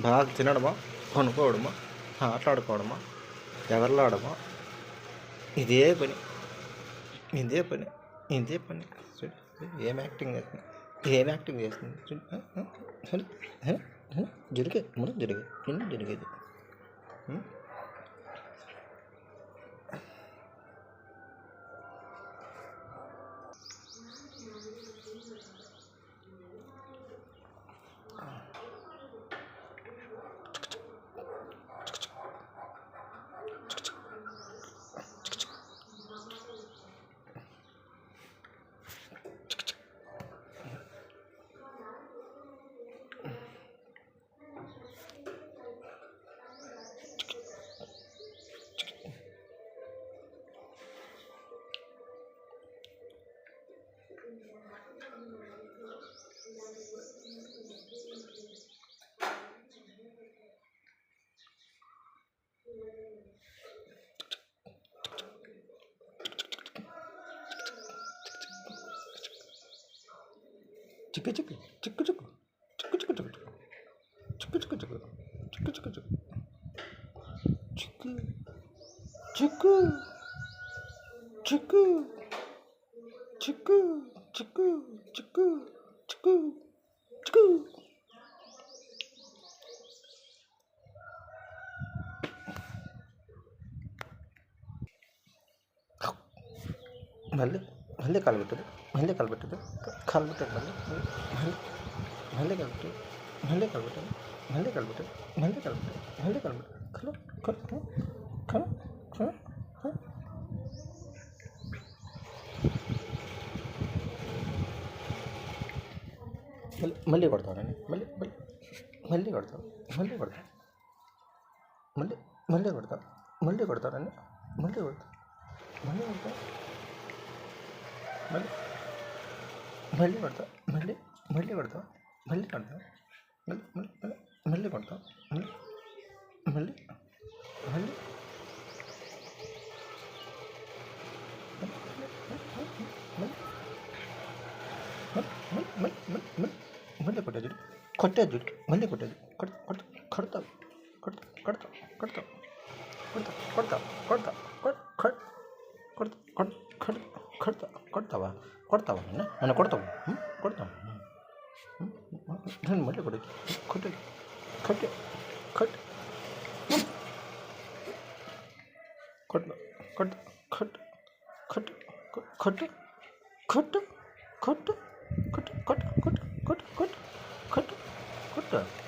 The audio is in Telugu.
బాగా తినడమా, కొనుక్కోవడమా, ఆటలాడుకోవడమా, ఎవరిలో ఆడమా, ఇదే పని, ఇదే పని, ఇదే పని. చూడు ఏం యాక్టింగ్ చేస్తుంది, ఏం యాక్టింగ్ చేస్తుంది చూడు. జరిగే మనం జరిగే ఎన్ని జరిగేది. చిక్కు చిక్కు చిక్కు చిక్కు చిక్కు చిక్కు చిక్కు చిక్కు చిక్కు చిక్కు చిక్కు చిక్కు చిక్కు చిక్కు చిక్కు చిక్కు చిక్కు చిక్కు చిక్కు. మళ్ళీ మళ్ళీ కాలుపెట్టదు, మళ్ళీ కాలుపెట్టదు, కాలుపెట్టదు, మళ్ళీ మళ్ళీ కలుపుతుంది, మళ్ళీ కలుపుతుంది, మళ్ళీ కలుపుతుంది, మళ్ళీ కలుపుతుంది, మళ్ళీ కలుపుతుంది, మళ్ళీ కొడతానండి, మళ్ళీ మళ్ళీ మళ్ళీ కొడతాం, మళ్ళీ కొడతాం, మళ్ళీ మళ్ళీ కొడతాం, మళ్ళీ కొడతానండి, మళ్ళీ కొడతాం, మళ్ళీ కొడతాం, మళ్ళీ మళ్ళీ కొడతాం, మళ్ళీ మళ్ళీ కొడతాం, మళ్ళీ కొడతాం, మళ్ళీ మళ్ళీ మళ్ళీ కొడతాం, మళ్ళీ మళ్ళీ మళ్ళీ మళ్ళీ కొట్టేది, కొట్టేది, మళ్ళీ కొట్టేది, కొడతాం కొడతాం కొడతాం కొడతాం కొడతాం కొడతాం కొడతాం కొడతాం కొడతావా కొడతావా నన్ను కొడతావు కొడతావు నేను మళ్ళీ కొట్టేది కొట్టేది కట్టే cut cut cut cut cut cut cut cut cut cut cut cut cut cut cut